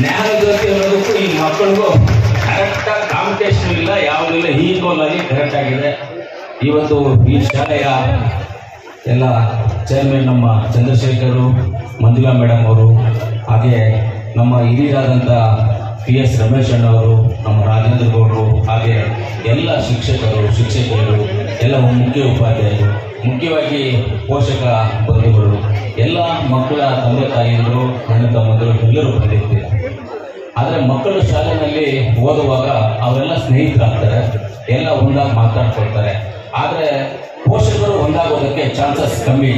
ಜ್ಞಾನಜ್ಯೋತಿ ಅನ್ನೋದಕ್ಕೂ ಈ ಮಕ್ಕಳಿಗೂ ಕರೆಕ್ಟಾಗಿ ಕಾಂಪಿಟೇಷನ್ ಇಲ್ಲ, ಯಾವುದಿಲ್ಲ, ಈಕ್ವಲ್ ಆಗಿ ಕರೆಕ್ಟ್ ಆಗಿದೆ. ಇವತ್ತು ಈ ಶಾಲೆಯ ಎಲ್ಲ ಚೇರ್ಮನ್ ನಮ್ಮ ಚಂದ್ರಶೇಖರು, ಮಂಜುಳಾ ಮೇಡಮ್ ಅವರು, ಹಾಗೆ ನಮ್ಮ ಹಿರಿಯರಾದಂಥ PS ರಮೇಶ್ ಅಣ್ಣವರು, ನಮ್ಮ ರಾಜೇಂದ್ರ ಗೌಡರು, ಹಾಗೆ ಎಲ್ಲ ಶಿಕ್ಷಕರು, ಶಿಕ್ಷಕಿಯರು, ಎಲ್ಲ ಮುಖ್ಯ ಉಪಾಧ್ಯಾಯರು, ಮುಖ್ಯವಾಗಿ ಪೋಷಕ ಬಂಧುಗಳು, ಎಲ್ಲ ಮಕ್ಕಳ ತಂದೆ ತಾಯಿಯರು, ಅಣ್ಣ ತಮ್ಮಂದರು ಎಲ್ಲರೂ ಬಂದಿರ್ತೀರ. ಆದರೆ ಮಕ್ಕಳು ಶಾಲೆಯಲ್ಲಿ ಓದುವಾಗ ಅವರೆಲ್ಲ ಸ್ನೇಹಿತರಾಗ್ತಾರೆ, ಎಲ್ಲ ಒಂದಾಗಿ ಮಾತಾಡ್ಕೊಳ್ತಾರೆ. ಆದರೆ ಪೋಷಕರು ಒಂದಾಗೋದಕ್ಕೆ ಚಾನ್ಸಸ್ ಕಮ್ಮಿ,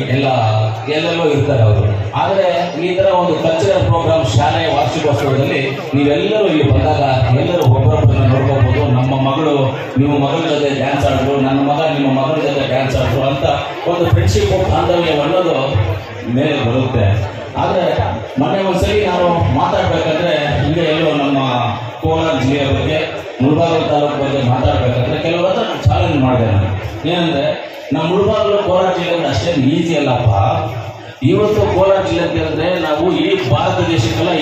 ಎಲ್ಲೆಲ್ಲೋ ಇರ್ತಾರೆ ಅವರು. ಆದರೆ ಈ ಥರ ಒಂದು ಕಲ್ಚರಲ್ ಪ್ರೋಗ್ರಾಮ್ ಶಾಲೆಯ ವಾರ್ಷಿಕೋತ್ಸವದಲ್ಲಿ ನೀವೆಲ್ಲರೂ ಇಲ್ಲಿ ಬಂದಾಗ ಎಲ್ಲರೂ ಒಬ್ಬರೊಬ್ಬರನ್ನ ನೋಡ್ಕೋಬೋದು. ನಮ್ಮ ಮಗಳು ನಿಮ್ಮ ಮಗಳ ಜೊತೆ ಡ್ಯಾನ್ಸ್ ಆಡಿದ್ರು, ನನ್ನ ಮಗ ನಿಮ್ಮ ಮಗಳ ಜೊತೆ ಡ್ಯಾನ್ಸ್ ಆಡಿದ್ರು ಅಂತ ಒಂದು ಫ್ರೆಂಡ್ಶಿಪ್ ಬಾಂಧವ್ಯ ಅನ್ನೋದು ಮೇಲೆ ಬರುತ್ತೆ. ಆದರೆ ಮೊನ್ನೆ ಒಂದ್ಸಲಿ ನಾನು ಮಾತಾಡ್ಬೇಕಂದ್ರೆ ಹಿಂದೆ ಎಲ್ಲೋ ನಮ್ಮ ಕೋಲಾರ ಜಿಲ್ಲೆಯ ಬಗ್ಗೆ, ಮುಳಬಾಗಿಲು ತಾಲೂಕು ಬಗ್ಗೆ ಮಾತಾಡ್ಬೇಕಂದ್ರೆ ಕೆಲವರ ಹತ್ರ ಚಾಲೆಂಜ್ ಮಾಡಿದೆ ನಾನು. ಏನಂದ್ರೆ ನಮ್ಮ ಮುಳಬಾಗಿಲು ಕೋಲಾರ ಜಿಲ್ಲೆ ಅಂದ್ರೆ ಅಷ್ಟೇನು ಈಸಿ ಅಲ್ಲಪ್ಪ. ಇವತ್ತು ಕೋಲಾರ ಜಿಲ್ಲೆ ಅಂತ ಹೇಳಿದ್ರೆ ನಾವು ಇಡೀ ಭಾರತ ದೇಶಕ್ಕೆಲ್ಲ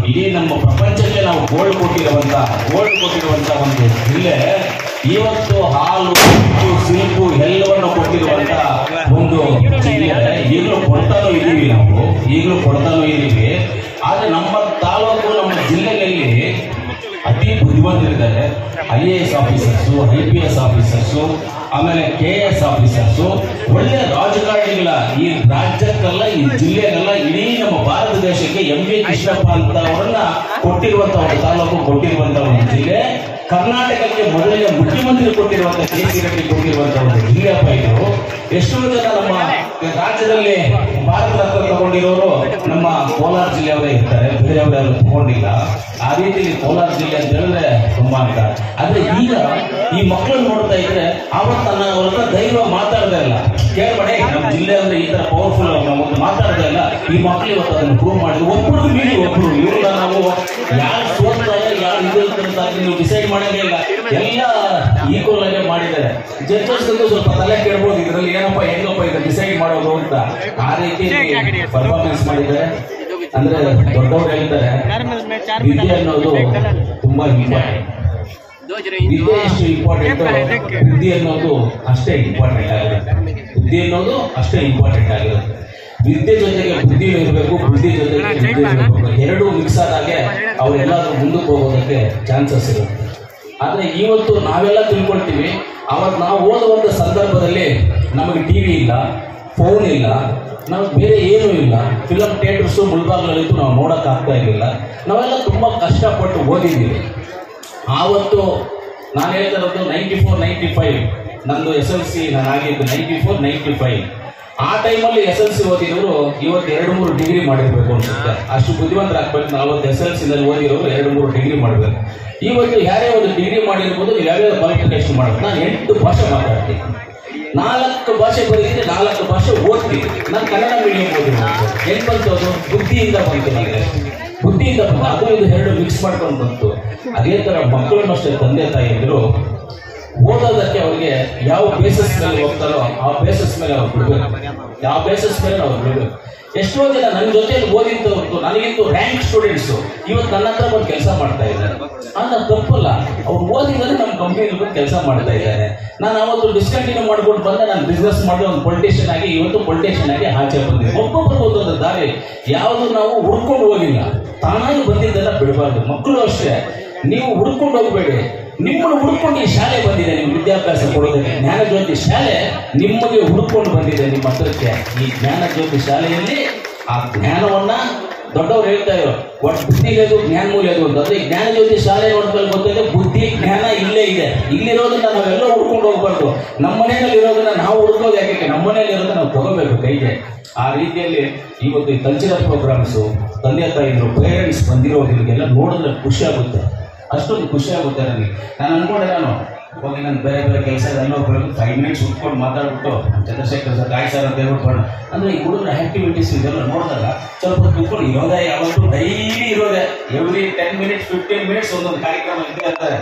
ಇಡೀ ನಮ್ಮ ಪ್ರಪಂಚಕ್ಕೆ ನಾವು ಗೋಲ್ಡ್ ಕೊಟ್ಟಿರುವಂತ ಒಂದು ಜಿಲ್ಲೆ. ಇವತ್ತು ಹಾಲು, ಸಿಲ್ಕು ಎಲ್ಲವನ್ನು ಕೊಟ್ಟಿರುವಂತ ಒಂದು ಜಿಲ್ಲೆ. ಈಗಲೂ ಕೊಡ್ತಾನೂ ಇದ್ದೀವಿ ಆದರೆ ನಮ್ಮ ತಾಲೂಕು, ನಮ್ಮ ಜಿಲ್ಲೆಯಲ್ಲಿ ಅತಿ ಬುದ್ಧಿವಂತರಿದ್ದಾರೆ. IAS ಆಫೀಸರ್ಸು, IPS ಆಫೀಸರ್ಸು, ಆಮೇಲೆ KS ಆಫೀಸರ್ಸು, ಒಳ್ಳೆ ರಾಜಕಾರಣಿಗಳ ಈ ರಾಜ್ಯಕ್ಕಲ್ಲ, ಈ ಜಿಲ್ಲೆಗಲ್ಲ, ಇಡೀ ನಮ್ಮ ಭಾರತ ದೇಶಕ್ಕೆ MV ಕೃಷ್ಣಪ್ಪ ಅಂತ ಅವರನ್ನ ಕೊಟ್ಟಿರುವಂತ ಒಂದು ತಾಲೂಕು, ಕೊಟ್ಟಿರುವಂತ ಒಂದು ಜಿಲ್ಲೆ. ಕರ್ನಾಟಕಕ್ಕೆ ಮೊದಲಿಗೆ ಮುಖ್ಯಮಂತ್ರಿ ಕೊಟ್ಟಿರುವಂತ KC ರೆಡ್ಡಿ ಕೊಟ್ಟಿರುವಂತ ಒಂದು ಜಿಲ್ಲೆಯಪ್ಪ ಇದು. ಎಷ್ಟೋ ಜನ ನಮ್ಮ ರಾಜ್ಯದಲ್ಲಿ ಭಾರತ ರತ್ನ ತಗೊಂಡಿರೋರು ನಮ್ಮ ಕೋಲಾರ ಜಿಲ್ಲೆಯವರೇ ಇರ್ತಾರೆ, ಬೇರೆಯವರು ಯಾರು ತಗೊಂಡಿಲ್ಲ. ಆ ರೀತಿಯಲ್ಲಿ ಕೋಲಾರ ಜಿಲ್ಲೆ ಅಂತ ಹೇಳಿದ್ರೆ ತುಂಬಾ ಅಂತ. ಆದ್ರೆ ಈಗ ಈ ಮಕ್ಕಳನ್ನು ನೋಡ್ತಾ ಇದ್ರೆ ಅವತ್ತು ಅವ್ರ ಹತ್ರ ಧೈರ್ಯ ಮಾತಾಡದೇ ಇಲ್ಲ. ಕೇಳ್ಬೇಡಿ, ನಮ್ಮ ಜಿಲ್ಲೆ ಅಂದ್ರೆ ಈ ತರ ಪವರ್ಫುಲ್ ನಾವು ಮಾತಾಡದೇ ಇಲ್ಲ. ಈ ಮಕ್ಕಳು ಇವತ್ತು ಅದನ್ನು ಪ್ರೂವ್ ಮಾಡಿದ್ರು. ಒಬ್ಬರು ಮೀರಿ ಒಬ್ಬರು ಇವ್ರನ್ನ ನಾವು ಯಾರು ಸೋತ್ತಾರೆ, ಯಾರು ನೀವು ಡಿಸೈಡ್ ಮಾಡಂಗೇ ಇಲ್ಲ. ಎಲ್ಲ ಈಕ್ವಲ್ ಆಗಿ ಮಾಡಿದ್ದಾರೆ. ಜಡ್ಜಸ್ ಸ್ವಲ್ಪ ತಲೆ ಕೇಳ್ಬೋದು, ಇದರಲ್ಲಿ ಏನಪ್ಪ ಹೆಂಗಪ್ಪ ಇದು ಡಿಸೈಡ್ ಮಾಡೋದು ಅಂತ. ಆ ರೀತಿ ಪರ್ಫಾರ್ಮೆನ್ಸ್ ಮಾಡಿದ್ದಾರೆ. ಅಂದ್ರೆ ದೊಡ್ಡವರು ಹೇಳ್ತಾರೆ, ವಿದ್ಯೆ ಅನ್ನೋದು ತುಂಬಾ ಇಂಪಾರ್ಟೆಂಟ್. ವಿದ್ಯೆ ಎಷ್ಟು ಇಂಪಾರ್ಟೆಂಟ್, ಬುದ್ಧಿ ಅನ್ನೋದು ಅಷ್ಟೇ ಇಂಪಾರ್ಟೆಂಟ್ ಆಗಿರುತ್ತೆ. ವಿದ್ಯೆ ಜೊತೆಗೆ ಬುದ್ಧಿ ಇರಬೇಕು, ಬುದ್ಧಿ ಜೊತೆಗೆ ವಿದ್ಯೆ ಇರಬೇಕು. ಎರಡೂ ಮಿಕ್ಸ್ ಆದಾಗೆ ಅವರೆಲ್ಲರೂ ಮುಂದಕ್ಕೆ ಹೋಗೋದಕ್ಕೆ ಚಾನ್ಸಸ್ ಇರುತ್ತೆ. ಆದರೆ ಇವತ್ತು ನಾವೆಲ್ಲ ತಿಳ್ಕೊಳ್ತೀವಿ, ಅವತ್ತು ನಾವು ಓದುವಂಥ ಸಂದರ್ಭದಲ್ಲಿ ನಮಗೆ TV ಇಲ್ಲ, ಫೋನ್ ಇಲ್ಲ, ನಾವು ಬೇರೆ ಏನೂ ಇಲ್ಲ. ಫಿಲಮ್ ಥಿಯೇಟರ್ಸು ಮುಳಬಾಗಿಲಲ್ಲಿದ್ದು ನಾವು ನೋಡೋಕ್ಕಾಗ್ತಾ ಇರಲಿಲ್ಲ. ನಾವೆಲ್ಲ ತುಂಬ ಕಷ್ಟಪಟ್ಟು ಓದಿದ್ದೀವಿ. ಆವತ್ತು ನಾನು ಹೇಳ್ತಾ ಇರೋದು 94, 95 ನಂದು SLC ನಾನು ಆಗಿದ್ದು 94, 95. ಆ ಟೈಮಲ್ಲಿ SLC ಓದಿದವರು ಇವತ್ತು 2-3 ಡಿಗ್ರಿ ಮಾಡಿರ್ಬೇಕು ಅನ್ಸುತ್ತೆ. ಅಷ್ಟು ಬುದ್ಧಿವಂತರಾಗಬೇಕು. ಅವತ್ತು SLCನಲ್ಲಿ ಓದಿರೋರು 2-3 ಡಿಗ್ರಿ ಮಾಡಬೇಕು. ಇವತ್ತು ಯಾರೇ ಒಂದು ಡಿಗ್ರಿ ಮಾಡಿರ್ಬೋದು, ನೀವು ಯಾವ್ಯಾವ ಕ್ವಾಲಿಫಿಕೇಶನ್ ಮಾಡಬೇಕು. ನಾನು 8 ಭಾಷೆ ಮಾತಾಡ್ತೀನಿ, 4 ಭಾಷೆ ಬರೀತೀನಿ, 4 ಭಾಷೆ ಓದ್ತೀನಿ. ನಾನು ಕನ್ನಡ ಮೀಡಿಯಂ ಓದಿರೋದು. ಹೆಂಗೆ ಬಂತು? ಬುದ್ಧಿಯಿಂದ ಬಂತು. ನನಗೆ ಬುದ್ಧಿಯಿಂದ ಬಂತು. ಅದು ಇದು 2 ಮಿಕ್ಸ್ ಮಾಡ್ಕೊಂಡು ಬಂತು. ಅದೇ ಥರ ಮಕ್ಕಳನ್ನು ಅಷ್ಟೇ ತಂದೆ ತಾಯಿಯರು ಓದೋದಕ್ಕೆ ಅವ್ರಿಗೆ ಯಾವ ಬೇಸಿಸ್ ಮೇಲೆ ಹೋಗ್ತಾರೋ ಆ ಬೇಸಿಸ್ ಮೇಲೆ ಅವ್ರು ಬಿಡಬೇಕು. ಯಾವ ಬೇಸಿಸ್ ಮೇಲೆ ಅವ್ರು ಬಿಡಬೇಕು. ಎಷ್ಟೋ ಜನ ನನ್ನ ಜೊತೆಯಲ್ಲಿ ಓದಿದ್ದವ್ರು, ನನಗಿಂತೂ ರ್ಯಾಂಕ್ ಸ್ಟೂಡೆಂಟ್ಸು ಇವತ್ತು ನನ್ನ ಹತ್ರ ಬಂದು ಕೆಲಸ ಮಾಡ್ತಾ ಇದ್ದಾರೆ. ಅದು ತಪ್ಪಲ್ಲ. ಅವ್ರು ಓದಿದರೆ ನಮ್ಮ ಕಂಪ್ನಿಯಲ್ಲಿ ಬಂದು ಕೆಲಸ ಮಾಡ್ತಾ ಇದ್ದಾರೆ. ನಾನು ಅವತ್ತು ಡಿಸ್ಕಂಟಿನ್ಯೂ ಮಾಡ್ಕೊಂಡು ಬಂದೆ. ನಾನು ಬಿಸ್ನೆಸ್ ಮಾಡಿ ಒಂದು ಪೊಲಿಟಿಷಿಯನ್ ಆಗಿ ಇವತ್ತು ಪೊಲಿಟಿಷಿಯನ್ ಆಗಿ ಆಚೆ ಬಂದಿದ್ದೆ. ಒಬ್ಬೊಬ್ಬರು ಒಂದೊಂದು ದಾರಿ, ಯಾವುದು ನಾವು ಹುಡ್ಕೊಂಡು ಹೋಗಿಲ್ಲ, ತಾನಾಗಿ ಬಂದಿದ್ದೆಲ್ಲ ಬಿಡಬಾರ್ದು. ಮಕ್ಕಳು ಅಷ್ಟೇ, ನೀವು ಹುಡ್ಕೊಂಡು ಹೋಗ್ಬೇಡಿ. ನಿಮ್ಮನ್ನು ಹುಡ್ಕೊಂಡು ಈ ಶಾಲೆ ಬಂದಿದೆ, ನಿಮ್ಮ ವಿದ್ಯಾಭ್ಯಾಸ ಕೊಡೋದಕ್ಕೆ. ಜ್ಞಾನಜ್ಯೋತಿ ಶಾಲೆ ನಿಮಗೆ ಹುಡ್ಕೊಂಡು ಬಂದಿದೆ ನಿಮ್ಮ ಹತ್ರಕ್ಕೆ. ಈ ಜ್ಞಾನಜ್ಯೋತಿ ಶಾಲೆಯಲ್ಲಿ ಆ ಜ್ಞಾನವನ್ನ ದೊಡ್ಡವ್ರು ಹೇಳ್ತಾ ಇರೋ ಒಟ್ಟು ಬುದ್ಧಿಗೆ ಜ್ಞಾನ ಮೂಲ್ಯ ಅದು ಅಂತ. ಅದೇ ಜ್ಞಾನಜ್ಯೋತಿ ಶಾಲೆ ನೋಡ್ಕೊಂಡು ಗೊತ್ತಿದೆ, ಬುದ್ಧಿ ಜ್ಞಾನ ಇಲ್ಲೇ ಇದೆ. ಇಲ್ಲಿರೋದನ್ನ ನಾವೆಲ್ಲ ಹುಡ್ಕೊಂಡು ಹೋಗ್ಬಾರ್ದು. ನಮ್ಮ ಮನೆಯಲ್ಲಿ ಇರೋದನ್ನ ನಾವು ಹುಡ್ಕೋದು ಯಾಕೆ? ನಮ್ಮ ಮನೆಯಲ್ಲಿ ಇರೋದನ್ನ ನಾವು ತಗೋಬೇಕು ಕೈಗೆ. ಆ ರೀತಿಯಲ್ಲಿ ಇವತ್ತು ಈ ಕಲ್ಚರಲ್ ಪ್ರೋಗ್ರಾಮ್ಸು, ತಂದೆ ತಾಯಿಗಳು, ಪೇರೆಂಟ್ಸ್ ಬಂದಿರೋದಿಗೆಲ್ಲ ನೋಡಿದ್ರೆ ಖುಷಿ ಆಗುತ್ತೆ. ಅಷ್ಟೊಂದು ಖುಷಿ ಆಗುತ್ತೆ ನನಗೆ. ನಾನು ಅನ್ಕೊಂಡೆ, ಹೋಗಿ ನಾನು ಬೇರೆ ಕೆಲಸ ಎಲ್ಲ 5 ಮಿನಿಟ್ಸ್ ಉಟ್ಕೊಂಡು ಮಾತಾಡ್ಬಿಟ್ಟು ಚಂದ್ರಶೇಖರ್ ಸರ್, ಗಾಯ ಸರ್ ಅಂತ ಹೇಳ್ಬಿಟ್ಟು ಅಂದರೆ ಈ ಹುಡುಗರ ಆ್ಯಕ್ಟಿವಿಟೀಸ್ ಇದೆಲ್ಲ ನೋಡಿದಾಗ ಸ್ವಲ್ಪ ಕುತ್ಕೊಂಡು ಇರೋದೇ, ಯಾವತ್ತೂ ಡೈಲಿ ಇರೋದೇ. ಎವ್ರಿ 10 ಮಿನಿಟ್ಸ್ 15 ಮಿನಿಟ್ಸ್ ಒಂದೊಂದು ಕಾರ್ಯಕ್ರಮ ಇದ್ದೇ ಇರ್ತಾರೆ.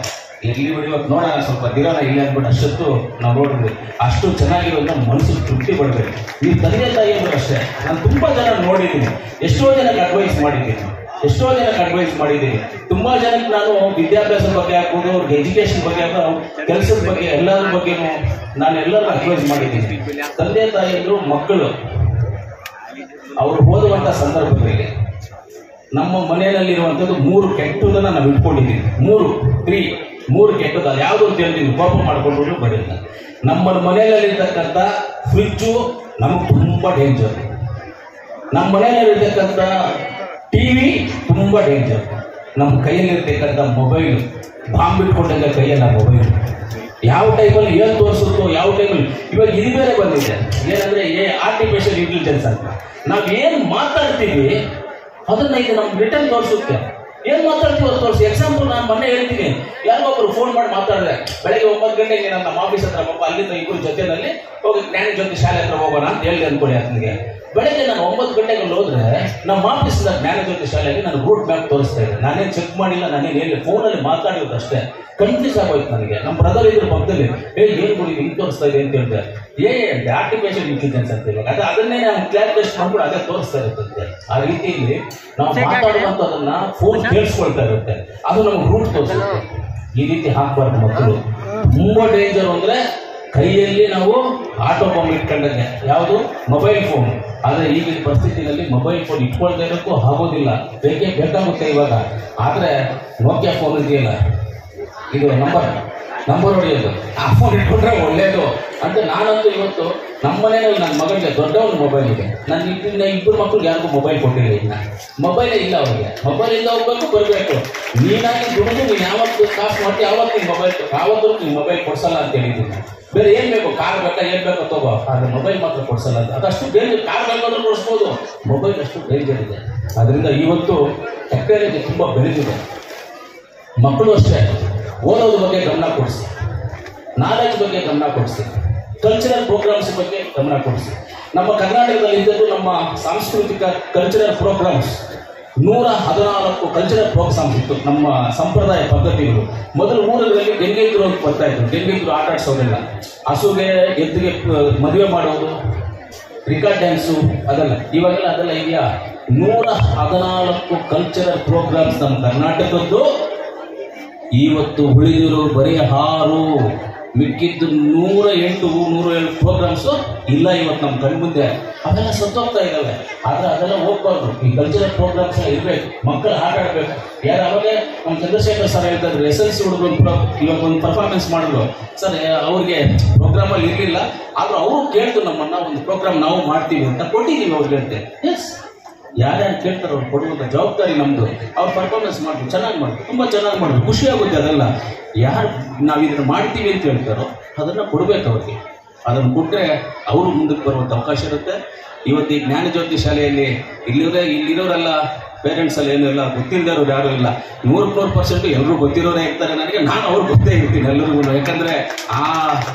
ಎಲ್ಲಿ ಇವತ್ತು ನೋಡೋಣ, ಸ್ವಲ್ಪ ದಿನ ಇಲ್ಲ ಅಂದ್ಬಿಟ್ಟು ಅಷ್ಟೊತ್ತು ನಾವು ನೋಡಿದ್ವಿ. ಅಷ್ಟು ಚೆನ್ನಾಗಿರೋದನ್ನ ಮನಸ್ಸಿಗೆ ತೃಪ್ತಿ ಪಡಬೇಕು. ನೀವು ತಂದೆ ತಾಯಿಯವರು ಅಷ್ಟೇ. ನಾನು ತುಂಬ ಜನ ನೋಡಿದ್ದೀನಿ, ಎಷ್ಟೋ ಜನಕ್ಕೆ ಅಡ್ವೈಸ್ ಮಾಡಿದ್ದೀನಿ. ಎಷ್ಟೋ ಜನಕ್ಕೆ ಅಡ್ವೈಸ್ ಮಾಡಿದ್ದೀನಿ. ತುಂಬಾ ಜನಕ್ಕೆ ನಾನು ವಿದ್ಯಾಭ್ಯಾಸದ ಬಗ್ಗೆ ಆಗ್ಬೋದು, ಅವ್ರಿಗೆ ಎಜುಕೇಶನ್ ಬಗ್ಗೆ ಆಗ್ಬೋದು, ಕೆಲಸದ ಬಗ್ಗೆ ಎಲ್ಲರ ಬಗ್ಗೆನೂ ನಾನು ಎಲ್ಲರಿಗೂ ಅಡ್ವೈಸ್ ಮಾಡಿದ್ದೀನಿ. ತಂದೆ ತಾಯಿಯರು ಮಕ್ಕಳು ಅವರು ಓದುವಂತ ಸಂದರ್ಭದಲ್ಲಿ ನಮ್ಮ ಮನೆಯಲ್ಲಿರುವಂಥದ್ದು 3 ಕೆಟ್ಟದನ್ನ ನಾವು ಇಟ್ಕೊಂಡಿದ್ದೀವಿ. 3 ಕೆಟ್ಟದ್ದು, ಅದು ಯಾವುದು ಅಂತ ಹೇಳ್ತೀನಿ, ಕೋಪ ಮಾಡ್ಕೊಂಡು ಬರೆಯುತ್ತೆ. ನಮ್ಮ ಮನೆಯಲ್ಲಿರ್ತಕ್ಕಂಥ ಫ್ರಿಜ್ಜು ನಮಗೆ ತುಂಬ ಡೇಂಜರ್. ನಮ್ಮ ಮನೆಯಲ್ಲಿರ್ತಕ್ಕಂಥ ಟಿವಿ ತುಂಬ ಡೇಂಜರ್. ನಮ್ಮ ಕೈಯಲ್ಲಿರ್ತಕ್ಕಂಥ ಮೊಬೈಲು ಬಾಂಬ್ ಇಟ್ಕೊಂಡಂಗೆ ಕೈಯಲ್ಲ ಮೊಬೈಲ್. ಯಾವ ಟೈಮಲ್ಲಿ ಏನು ತೋರಿಸುತ್ತೋ, ಯಾವ ಟೈಮಲ್ಲಿ ಇವಾಗ ಇದು ಬೇರೆ ಬಂದಿದೆ, ಏನಂದ್ರೆ ಆರ್ಟಿಫಿಷಿಯಲ್ ಇಂಟೆಲಿಜೆನ್ಸ್ ಅಂತ. ನಾವು ಏನು ಮಾತಾಡ್ತೀವಿ ಅದನ್ನ ಇದು ನಮ್ಗೆ ರಿಟರ್ನ್ ತೋರಿಸುತ್ತೆ. ಏನು ಮಾತಾಡ್ತೀವಿ ಅದು ತೋರಿಸಿ. ಎಕ್ಸಾಂಪಲ್ ನಾನು ಮೊನ್ನೆ ಹೇಳ್ತೀನಿ, ಯಾರಿಗೊಬ್ರು ಫೋನ್ ಮಾಡಿ ಮಾತಾಡಿದ್ರೆ ಬೆಳಗ್ಗೆ 9 ಗಂಟೆಗೆ ನಮ್ಮ ಆಫೀಸ್ ಹತ್ರ ಪಾಪ ಅಲ್ಲಿಂದ 2 ಜೊತೆಯಲ್ಲಿ ಹೋಗಿ ಜ್ಞಾನ ಜ್ಯೋತಿ ಶಾಲೆ ಹತ್ರ ಹೋಗೋಣ ಅಂತ ಹೇಳಿದೆ ಅನ್ಕೊಳ್ಳಿ. ನನಗೆ ಬೆಳಗ್ಗೆ ನಾನು 9 ಗಂಟೆಗೆ ಹೋದ್ರೆ ನಮ್ಮ ಆಫೀಸಿಂದ ಜ್ಞಾನ ಜ್ಯೋತಿ ಶಾಲೆಗೆ ನಾನು ರೂಟ್ ಮ್ಯಾಪ್ ತೋರಿಸ್ತಾ ಇದ್ದೆ. ನಾನೇನು ಚೆಕ್ ಮಾಡಿಲ್ಲ, ನಾನೇನು ಹೇಳಿ ಫೋನಲ್ಲಿ ಮಾತಾಡಿರೋದು ಅಷ್ಟೇ. ಕನ್ಫ್ಯೂಸ್ ಆಗೋಯ್ತು ನನಗೆ. ನಮ್ಮ ಬ್ರದರ್ ಇದ್ರ ಪಕ್ಕದಲ್ಲಿ ಏನು ಕೊಡಿ ಹಿಂಗೆ ತೋರಿಸ್ತಾ ಇದೆ ಅಂತ ಹೇಳಿದೆ. ಆರ್ಟಿಫಿಷಿಯಲ್ ಇಂಟೆಲಿಜೆನ್ಸ್ ಅಂತ ಇವಾಗ ಅದನ್ನೇ ನಾವು ಕ್ಲಾರಿಫಿಕೇಶನ್ ಮಾಡ್ಕೊಂಡು ಅದೇ ತೋರಿಸ್ತಾ ಇರುತ್ತೆ. ಆ ರೀತಿಯಲ್ಲಿ ನಾವು ಮಾತಾಡುವಂಥದ್ದನ್ನ ಫೋನ್ ಕೇಳಿಸ್ಕೊಳ್ತಾ ಇರುತ್ತೆ, ಅದು ನಮ್ಗೆ ರೂಟ್ ತೋರಿಸುತ್ತೆ. ಈ ರೀತಿ ಹಾಕ್ಬಾರ್ದು ಮಕ್ಕಳು. ತುಂಬಾ ಡೇಂಜರ್ ಅಂದ್ರೆ ಕೈಯಲ್ಲಿ ನಾವು ಆಟೋ ಬಾಂಬ್ ಇಟ್ಕೊಂಡಂಗೆ, ಯಾವುದು ಮೊಬೈಲ್ ಫೋನ್. ಆದರೆ ಈಗಿನ ಪರಿಸ್ಥಿತಿಯಲ್ಲಿ ಮೊಬೈಲ್ ಫೋನ್ ಇಟ್ಕೊಳ್ತಾ ಇರೋಕ್ಕೂ ಆಗೋದಿಲ್ಲ, ಬೇಕಾಗುತ್ತೆ ಇವಾಗ. ಆದರೆ ನೋಕಿಯಾ ಫೋನ್ ಇದೆಯಲ್ಲ, ಇದು ನಂಬರ್ ಹೊಡೆಯೋದು, ಆ ಫೋನ್ ಇಟ್ಕೊಂಡ್ರೆ ಒಳ್ಳೇದು ಅಂತ ನಾನಂತೂ ಇವತ್ತು ನಮ್ಮ ಮನೆಯಲ್ಲಿ ನನ್ನ ಮಗಳಿಗೆ ದೊಡ್ಡವನು ಮೊಬೈಲ್ ಇದೆ. ನಾನು ಇಬ್ಬರು ಮಕ್ಕಳಿಗೆ ಯಾರಿಗೂ ಮೊಬೈಲ್ ಕೊಟ್ಟಿಲ್ಲ. ಇನ್ನು ಮೊಬೈಲೇ ಇಲ್ಲ ಅವ್ರಿಗೆ. ಮೊಬೈಲ್ ಇಂದ ಹೋಗ್ಬೇಕು ಬರಬೇಕು. ನೀನಾಗಿ ದುಡಿದು ನೀನು ಯಾವತ್ತು ಕಾಸು ಮಾಡ್ತೀವಿ ಯಾವತ್ತು ನೀನು ಮೊಬೈಲ್, ಯಾವತ್ತೂ ನೀನು ಮೊಬೈಲ್ ಕೊಡ್ಸಲ್ಲ ಅಂತ ಹೇಳಿದ್ದೀನಿ. ಬೇರೆ ಏನು ಬೇಕು, ಕಾರ್ ಬೇಕಾ ಏನು ಬೇಕೋ ತಗೋ, ಆದರೆ ಮೊಬೈಲ್ ಮಾತ್ರ ಕೊಡ್ಸಲ್ಲ ಅಂತ. ಅದಷ್ಟು ಡೇಂಜರ್. ಕಾರ್ ಬೇಕಾದ್ರೂ ಕೊಡಿಸ್ಬೋದು, ಮೊಬೈಲ್ ಅಷ್ಟು ಡೇಂಜರ್ ಇದೆ. ಅದರಿಂದ ಇವತ್ತು ಟೆಕ್ನಾಲಜಿ ತುಂಬ ಬೆಳೆದಿದೆ. ಮಕ್ಕಳು ಅಷ್ಟೇ ಓದೋದ್ರ ಬಗ್ಗೆ ಗಮನ ಕೊಡಿಸಿ, ನಾಲೆಜ್ ಬಗ್ಗೆ ಗಮನ ಕೊಡಿಸಿ, ಕಲ್ಚರಲ್ ಪ್ರೋಗ್ರಾಮ್ಸ್ ಬಗ್ಗೆ ಗಮನ ಕೊಡಿಸಿ. ನಮ್ಮ ಕರ್ನಾಟಕದಲ್ಲಿ ಇದ್ದದ್ದು ನಮ್ಮ ಸಾಂಸ್ಕೃತಿಕ ಕಲ್ಚರಲ್ ಪ್ರೋಗ್ರಾಮ್ಸ್ 114 ಕಲ್ಚರಲ್ ಪ್ರೋಗ್ರಾಮ್ಸ್ ಇತ್ತು. ನಮ್ಮ ಸಂಪ್ರದಾಯ ಪದ್ಧತಿಗಳು ಮೊದಲು ಊರಲ್ಲಿ ಗಂಗೆದ್ರು ಅಂತ ಬರ್ತಾ ಇದ್ರು. ಗಂಗೆದ್ರು ಆಟ ಆಡಿಸೋದಿಲ್ಲ, ಹಸುಗೆ ಎತ್ತಿಗೆ ಮದುವೆ ಮಾಡೋದು, ರಿಕಾರ್ಡ್ ಡ್ಯಾನ್ಸು ಅದೆಲ್ಲ. ಇವಾಗೆಲ್ಲ ಅದೆಲ್ಲ ಇದೆಯಾ? 114 ಕಲ್ಚರಲ್ ಪ್ರೋಗ್ರಾಮ್ಸ್ ನಮ್ಮ ಕರ್ನಾಟಕದ್ದು ಇವತ್ತು ಉಳಿದಿರೋ ಬರೀ 6, ಮಿಕ್ಕಿದ್ದು 108 ಪ್ರೋಗ್ರಾಮ್ಸು ಇಲ್ಲ ಇವತ್ತು ನಮ್ಮ ಕಣ್ಮುಂದೆ. ಅವೆಲ್ಲ ಸತ್ತೋಗ್ತಾ ಇದ್ದಾವೆ. ಆದರೆ ಅದೆಲ್ಲ ಹೋಗ್ಬಾರ್ದು. ಈ ಕಲ್ಚರಲ್ ಪ್ರೋಗ್ರಾಮ್ಸ್ ಇರಬೇಕು, ಮಕ್ಕಳು ಆಟ ಆಡಬೇಕು. ಯಾರು ಅವಾಗೇ ನಮ್ಮ ಚಂದ್ರಶೇಖರ್ ಸರ್ ಹೇಳ್ತಾಯಿದ್ರು, SLC ಹುಡುಗರು ಇವಾಗ ಒಂದು ಪರ್ಫಾರ್ಮೆನ್ಸ್ ಮಾಡಿದ್ರು ಸರ್. ಅವ್ರಿಗೆ ಪ್ರೋಗ್ರಾಮಲ್ಲಿ ಇರಲಿಲ್ಲ, ಆದರೂ ಅವರು ಕೇಳ್ತು ನಮ್ಮನ್ನು, ಒಂದು ಪ್ರೋಗ್ರಾಮ್ ನಾವು ಮಾಡ್ತೀವಿ ಅಂತ ಕೊಟ್ಟಿದ್ದೀವಿ ಅವ್ರಿಗೆ ಅಂತೆ. ಎಸ್, ಯಾರ್ಯಾರು ಕೇಳ್ತಾರೆ ಅವ್ರು ಕೊಡುವಂಥ ಜವಾಬ್ದಾರಿ ನಮ್ಮದು. ಅವ್ರು ಪರ್ಫಾರ್ಮೆನ್ಸ್ ಮಾಡ್ತೀವಿ, ಚೆನ್ನಾಗಿ ಮಾಡ್ತೀವಿ, ತುಂಬ ಚೆನ್ನಾಗಿ ಮಾಡ್ತೀವಿ, ಖುಷಿಯಾಗುತ್ತೆ. ಅದೆಲ್ಲ ಯಾರು ನಾವು ಇದನ್ನು ಮಾಡ್ತೀವಿ ಅಂತ ಹೇಳ್ತಾರೋ ಅದನ್ನು ಕೊಡಬೇಕು ಅವ್ರಿಗೆ. ಅದನ್ನು ಕೊಟ್ಟರೆ ಅವರು ಮುಂದಕ್ಕೆ ಬರುವಂಥ ಅವಕಾಶ ಇರುತ್ತೆ. ಇವತ್ತು ಈ ಜ್ಞಾನ ಜ್ಯೋತಿ ಶಾಲೆಯಲ್ಲಿ ಇಲ್ಲಿರೋರೆಲ್ಲ ಪೇರೆಂಟ್ಸಲ್ಲಿ ಏನೂ ಇಲ್ಲ, ಗೊತ್ತಿಲ್ಲದವ್ರು ಯಾರೂ ಇಲ್ಲ. 100% ಎಲ್ಲರೂ ಗೊತ್ತಿರೋರೇ ಇರ್ತಾರೆ ನನಗೆ. ನಾನು ಅವ್ರು ಗೊತ್ತೇ ಇರ್ತೀನಿ ಎಲ್ಲರಿಗೂ. ಯಾಕಂದರೆ ಆ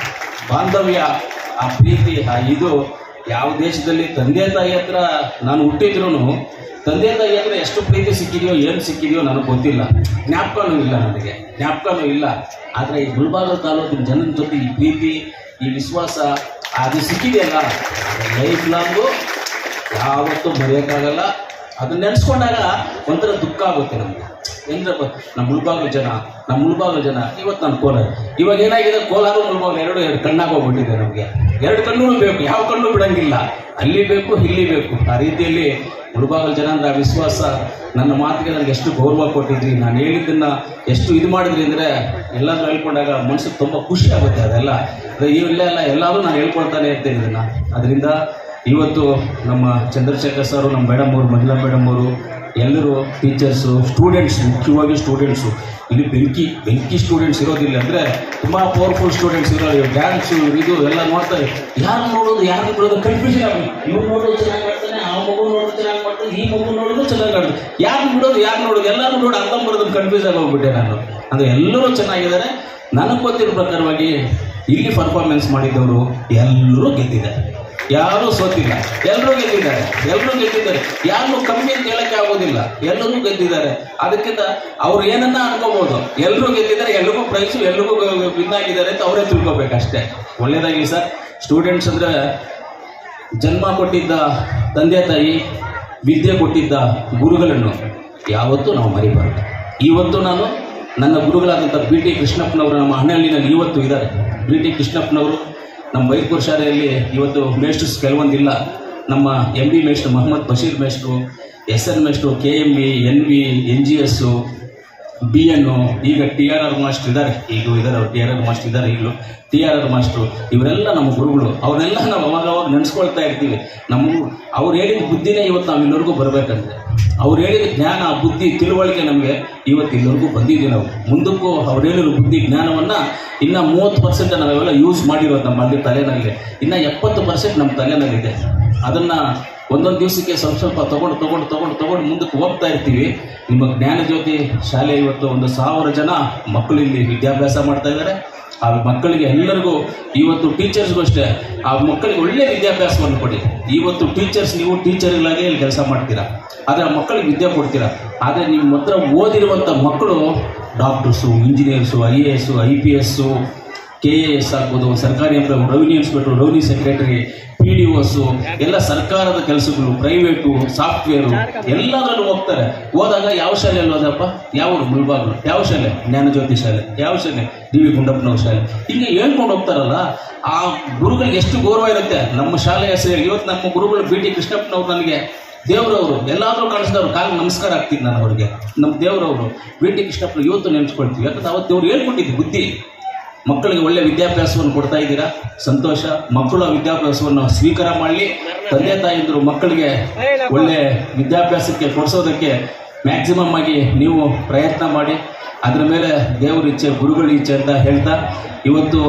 ಬಾಂಧವ್ಯ, ಆ ಪ್ರೀತಿ, ಆ ಇದು ಯಾವ ದೇಶದಲ್ಲಿ ತಂದೆ ತಾಯಿ ಹತ್ರ ನಾನು ಹುಟ್ಟಿದ್ರೂ ತಂದೆ ತಾಯಿ ಹತ್ರ ಎಷ್ಟು ಪ್ರೀತಿ ಸಿಕ್ಕಿದೆಯೋ, ಏನು ಸಿಕ್ಕಿದೆಯೋ ನನಗೆ ಗೊತ್ತಿಲ್ಲ. ಜ್ಞಾಪಕನೂ ಇಲ್ಲ, ನನಗೆ ಜ್ಞಾಪಕನೂ ಇಲ್ಲ. ಆದರೆ ಈ ಗುಲ್ಬರ್ಗ ತಾಲೂಕಿನ ಜನನ ಜೊತೆ ಈ ಪ್ರೀತಿ, ಈ ವಿಶ್ವಾಸ ಅದು ಸಿಕ್ಕಿದೆಯಲ್ಲ, ಲೈಫ್ ಲಾಂಗು ಯಾವತ್ತೂ ಮರೆಯೋಕ್ಕಾಗಲ್ಲ. ಅದನ್ನ ನೆನೆಸ್ಕೊಂಡಾಗ ಒಂಥರ ದುಃಖ ಆಗುತ್ತೆ ನಮಗೆ. ಏನಂದ್ರೆ ನಮ್ಮ ಮುಳ್ಬಾಗಿಲು ಜನ ಇವತ್ತು ನಾನು ಕೋಲಾರ. ಇವಾಗ ಏನಾಗಿದೆ, ಕೋಲಾರ ಮುಳ್ಬಾಗಿಲು ಎರಡು ಕಣ್ಣಾಗೋಗ್ಬಿಟ್ಟಿದೆ. ನಮಗೆ 2 ಕಣ್ಣು ಬೇಕು, ಯಾವ ಕಣ್ಣು ಬಿಡಂಗಿಲ್ಲ. ಅಲ್ಲಿ ಬೇಕು, ಇಲ್ಲಿ ಬೇಕು. ಆ ರೀತಿಯಲ್ಲಿ ಮುಳ್ಬಾಗಿಲು ಜನ ಅಂದ್ರೆ ಆ ವಿಶ್ವಾಸ, ನನ್ನ ಮಾತಿಗೆ ನನಗೆ ಎಷ್ಟು ಗೌರವ ಕೊಟ್ಟಿದ್ರಿ, ನಾನು ಹೇಳಿದ್ದನ್ನು ಎಷ್ಟು ಇದು ಮಾಡಿದ್ರಿ ಅಂದರೆ ಎಲ್ಲರೂ ಹೇಳ್ಕೊಂಡಾಗ ಮನಸ್ಸಿಗೆ ತುಂಬ ಖುಷಿ ಆಗುತ್ತೆ. ಅದೆಲ್ಲ ಇವೆಲ್ಲ ಎಲ್ಲರೂ ನಾನು ಹೇಳ್ಕೊಳ್ತಾನೆ ಇರ್ತೇನೆ ಇದನ್ನು. ಅದರಿಂದ ಇವತ್ತು ನಮ್ಮ ಚಂದ್ರಶೇಖರ್ ಸರು, ನಮ್ಮ ಮೇಡಮ್ ಅವರು, ಮಹಿಳಾ ಮೇಡಮ್ ಅವರು, ಎಲ್ಲರೂ ಟೀಚರ್ಸು, ಸ್ಟೂಡೆಂಟ್ಸ್, ಮುಖ್ಯವಾಗಿ ಸ್ಟೂಡೆಂಟ್ಸು ಇಲ್ಲಿ ಬೆಂಕಿ ಸ್ಟೂಡೆಂಟ್ಸ್ ಇರೋದಿಲ್ಲ. ಅಂದರೆ ತುಂಬ ಪವರ್ಫುಲ್ ಸ್ಟೂಡೆಂಟ್ಸ್ ಇರೋದು. ಡ್ಯಾನ್ಸು ಇದು ಎಲ್ಲ ನೋಡ್ತಾರೆ. ಯಾರು ನೋಡೋದು ಕನ್ಫ್ಯೂಷನ್ ಆಗುತ್ತೆ. ಇವ್ರು ನೋಡೋದು ಚೆನ್ನಾಗಿ ಮಾಡ್ತಾನೆ, ಆ ಮಗು ನೋಡೋದು ಚೆನ್ನಾಗಿ ಮಾಡ್ತಾನೆ, ಈ ಮಗು ನೋಡೋದು ಚೆನ್ನಾಗಿ ಆಡೋದು. ಯಾರು ನೋಡೋದು ಎಲ್ಲರೂ ನೋಡಿ ಅರ್ಧಂಬರ್ಧಂ ಕನ್ಫ್ಯೂಸ್ ಆಗಿ ಹೋಗ್ಬಿಟ್ಟೆ ನಾನು. ಅಂದರೆ ಎಲ್ಲರೂ ಚೆನ್ನಾಗಿದ್ದಾರೆ. ನನಗೆ ಗೊತ್ತಿರೋ ಪ್ರಕಾರವಾಗಿ ಇಲ್ಲಿ ಪರ್ಫಾರ್ಮೆನ್ಸ್ ಮಾಡಿದವರು ಎಲ್ಲರೂ ಗೆದ್ದಿದ್ದಾರೆ, ಯಾರೂ ಸೋತಿಲ್ಲ. ಎಲ್ಲರೂ ಗೆದ್ದಿದ್ದಾರೆ. ಯಾರನ್ನೂ ಕಮ್ಮಿ ಅಂತ ಹೇಳಕ್ಕೆ ಆಗೋದಿಲ್ಲ, ಎಲ್ಲರೂ ಗೆದ್ದಿದ್ದಾರೆ. ಅದಕ್ಕಿಂತ ಅವ್ರು ಏನನ್ನ ಅನ್ಕೋಬಹುದು, ಎಲ್ಲರೂ ಗೆದ್ದಿದ್ದಾರೆ, ಎಲ್ರಿಗೂ ಪ್ರೈಸು, ಎಲ್ರಿಗೂ ವಿನ್ ಆಗಿದ್ದಾರೆ ಅಂತ ಅವರೇ ತಿಳ್ಕೊಬೇಕಷ್ಟೇ. ಒಳ್ಳೇದಾಗಿ ಸರ್. ಸ್ಟೂಡೆಂಟ್ಸ್ ಅಂದರೆ ಜನ್ಮ ಕೊಟ್ಟಿದ್ದ ತಂದೆ ತಾಯಿ, ವಿದ್ಯೆ ಕೊಟ್ಟಿದ್ದ ಗುರುಗಳನ್ನು ಯಾವತ್ತೂ ನಾವು ಮರಿಬಾರ್ದು. ಇವತ್ತು ನಾನು ನನ್ನ ಗುರುಗಳಾದಂಥ ಬಿ ಟಿ ಕೃಷ್ಣಪ್ಪನವರು ನಮ್ಮ ಹಣ್ಣಳ್ಳಿನಲ್ಲಿ ಇವತ್ತು ಇದ್ದಾರೆ. ಬಿ ಟಿ ಕೃಷ್ಣಪ್ಪನವರು ನಮ್ಮ ಬೈರ್ಪುರ ಶಾಲೆಯಲ್ಲಿ ಇವತ್ತು ಮೇಸ್ಟರ್ಸ್ ಕೆಲವೊಂದಿಲ್ಲ. ನಮ್ಮ ಎಂ ಬಿ ಮೇಸ್ಟ್ರು ಮೊಹಮ್ಮದ್ ಬಶೀರ್ ಮೇಸ್ಟ್ರು, SN ಮೇಸ್ಟ್ರು, KME, NV, NGS, BN, ಈಗ TRR ಮಾಸ್ಟರ್ ಇದ್ದಾರೆ. ಅವ್ರು TRR ಮಾಸ್ಟರ್ ಇದ್ದಾರೆ. ಈಗಲೂ TRR ಮಾಸ್ಟ್ರು ಇವರೆಲ್ಲ ನಮ್ಮ ಗುರುಗಳು. ಅವರೆಲ್ಲ ನಾವು ಅವಾಗ ನೆನೆಸ್ಕೊಳ್ತಾ ಇರ್ತೀವಿ. ಅವ್ರು ಹೇಳಿದ ಬುದ್ಧಿನೇ ಇವತ್ತು ನಾವು ಇಲ್ಲಿವರೆಗೂ ಬರಬೇಕಂದ್ರೆ, ಅವ್ರು ಹೇಳಿದ ಜ್ಞಾನ, ಬುದ್ಧಿ, ತಿಳುವಳಿಕೆ ನಮಗೆ ಇವತ್ತು ಇಲ್ಲಿವರೆಗೂ ಬಂದಿದ್ದೀವಿ. ನಾವು ಮುಂದಕ್ಕೂ ಅವ್ರು ಹೇಳಿರೋ ಬುದ್ಧಿ ಜ್ಞಾನವನ್ನು ಇನ್ನು 30% ನಾವೆಲ್ಲ ಯೂಸ್ ಮಾಡಿರೋದು ನಮ್ಮ ಅಲ್ಲಿ ತಲೆನಲ್ಲಿ. ಇನ್ನು 70% ನಮ್ಮ ತಲೆನಲ್ಲಿದೆ. ಅದನ್ನು ಒಂದೊಂದು ದಿವಸಕ್ಕೆ ಸ್ವಲ್ಪ ತಗೊಂಡು ಮುಂದಕ್ಕೆ ಹೋಗ್ತಾ ಇರ್ತೀವಿ. ನಿಮ್ಮ ಜ್ಞಾನಜ್ಯೋತಿ ಶಾಲೆ ಇವತ್ತು 1,000 ಜನ ಮಕ್ಕಳು ಇಲ್ಲಿ ವಿದ್ಯಾಭ್ಯಾಸ ಮಾಡ್ತಾ ಇದ್ದಾರೆ. ಆ ಮಕ್ಕಳಿಗೆ ಎಲ್ಲರಿಗೂ ಇವತ್ತು ಟೀಚರ್ಸ್ಗೂ ಅಷ್ಟೇ, ಆ ಮಕ್ಕಳಿಗೆ ಒಳ್ಳೆ ವಿದ್ಯಾಭ್ಯಾಸವನ್ನು ಕೊಡಿ. ಇವತ್ತು ಟೀಚರ್ಸ್, ನೀವು ಟೀಚರ್ಗಳಾಗಿ ಇಲ್ಲಿ ಕೆಲಸ ಮಾಡ್ತೀರಾ, ಆದರೆ ಆ ಮಕ್ಕಳಿಗೆ ವಿದ್ಯೆ ಕೊಡ್ತೀರಾ. ಆದರೆ ನಿಮ್ಮ ಹತ್ರ ಓದಿರುವಂಥ ಮಕ್ಕಳು doctors, engineers, IAS, IPS, KAS ಆಗ್ಬೋದು, ಸರ್ಕಾರಿ employee, revenue inspector, revenue secretary, PDOs ಎಲ್ಲ ಸರ್ಕಾರದ ಕೆಲಸಗಳು, ಪ್ರೈವೇಟು, ಸಾಫ್ಟ್ವೇರು ಎಲ್ಲದರಲ್ಲೂ ಹೋಗ್ತಾರೆ. ಹೋದಾಗ ಯಾವ ಶಾಲೆಯಲ್ಲಿ ಹೋದಪ್ಪ, ಯಾವ ಮುಳ್ಬಾಗ್ಲು, ಯಾವ ಶಾಲೆ, ಜ್ಞಾನಜ್ಯೋತಿ ಶಾಲೆ, ಯಾವ ಶಾಲೆ, DV ಗುಂಡಪ್ಪನವ್ರ ಶಾಲೆ, ಹಿಂಗೆ ಹೇಳ್ಕೊಂಡು ಹೋಗ್ತಾರಲ್ಲ. ಆ ಗುರುಗಳಿಗೆ ಎಷ್ಟು ಗೌರವ ಇರುತ್ತೆ. ನಮ್ಮ ಶಾಲೆಯ ಹೆಸರು ಇವತ್ತು ನಮ್ಮ ಗುರುಗಳು BT ಕೃಷ್ಣಪ್ಪನವ್ರು ನನಗೆ ದೇವರವರು, ಎಲ್ಲಾದರೂ ಕಾಣಿಸಿದವ್ರು ಕಾಲು ನಮಸ್ಕಾರ ಆಗ್ತೀನಿ ನಾನು ಅವ್ರಿಗೆ. ನಮ್ಮ ದೇವರವರು BT ಕೃಷ್ಣಪ್ಪನ ಇವತ್ತು ನೆನೆಸ್ಕೊಳ್ತೀವಿ. ಯಾಕಂದ್ರೆ ಅವತ್ತು ಅವ್ರು ಹೇಳ್ಕೊಟ್ಟಿದ್ದು ಬುದ್ಧಿ. ಮಕ್ಕಳಿಗೆ ಒಳ್ಳೆ ವಿದ್ಯಾಭ್ಯಾಸವನ್ನು ಕೊಡ್ತಾ ಇದ್ದೀರಾ, ಸಂತೋಷ. ಮಕ್ಕಳು ವಿದ್ಯಾಭ್ಯಾಸವನ್ನು ಸ್ವೀಕಾರ ಮಾಡಲಿ. ತಂದೆ ತಾಯಿಯಂದರು ಮಕ್ಕಳಿಗೆ ಒಳ್ಳೆ ವಿದ್ಯಾಭ್ಯಾಸಕ್ಕೆ ಕೊಡಿಸೋದಕ್ಕೆ ಮ್ಯಾಕ್ಸಿಮಮ್ ಆಗಿ ನೀವು ಪ್ರಯತ್ನ ಮಾಡಿ. ಅದರ ಮೇಲೆ ದೇವ್ರ ಇಚ್ಛೆ, ಗುರುಗಳ ಇಚ್ಛೆ ಅಂತ ಹೇಳ್ತಾ, ಇವತ್ತು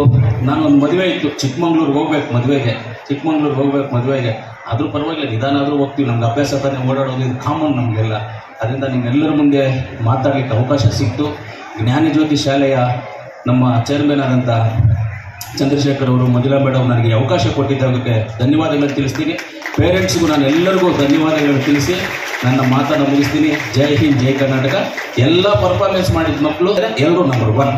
ನಾನೊಂದು ಮದುವೆ ಇತ್ತು, ಚಿಕ್ಕಮಂಗ್ಳೂರಿಗೆ ಹೋಗ್ಬೇಕು ಮದುವೆಗೆ. ಆದರೂ ಪರವಾಗಿಲ್ಲ, ನಿಧಾನ ಆದರೂ ಹೋಗ್ತೀವಿ. ನಮ್ಗೆ ಅಭ್ಯಾಸ ತಾನೇ ಓಡಾಡೋದು, ಇದು ಕಾಮನ್ ನಮಗೆಲ್ಲ. ಅದರಿಂದ ನಿಮ್ಮೆಲ್ಲರ ಮುಂದೆ ಮಾತಾಡಲಿಕ್ಕೆ ಅವಕಾಶ ಸಿಕ್ತು. ಜ್ಞಾನಜ್ಯೋತಿ ಶಾಲೆಯ ನಮ್ಮ ಚೇರ್ಮನ್ ಆದಂಥ ಚಂದ್ರಶೇಖರ್ ಅವರು, ಮಂಜುಳಾ ಮೇಡಮ್ ನನಗೆ ಅವಕಾಶ ಕೊಟ್ಟಿದ್ದಕ್ಕೆ ಧನ್ಯವಾದಗಳನ್ನು ತಿಳಿಸ್ತೀನಿ. ಪೇರೆಂಟ್ಸ್ಗೂ ನಾನು ಎಲ್ಲರಿಗೂ ಧನ್ಯವಾದಗಳನ್ನು ತಿಳಿಸಿ ನನ್ನ ಮಾತನ್ನು ಮುಗಿಸ್ತೀನಿ. ಜೈ ಹಿಂದ್, ಜೈ ಕರ್ನಾಟಕ. ಎಲ್ಲ ಪರ್ಫಾರ್ಮೆನ್ಸ್ ಮಾಡಿದ ಮಕ್ಕಳು ಎಲ್ಲರೂ ನಂಬರ್ 1.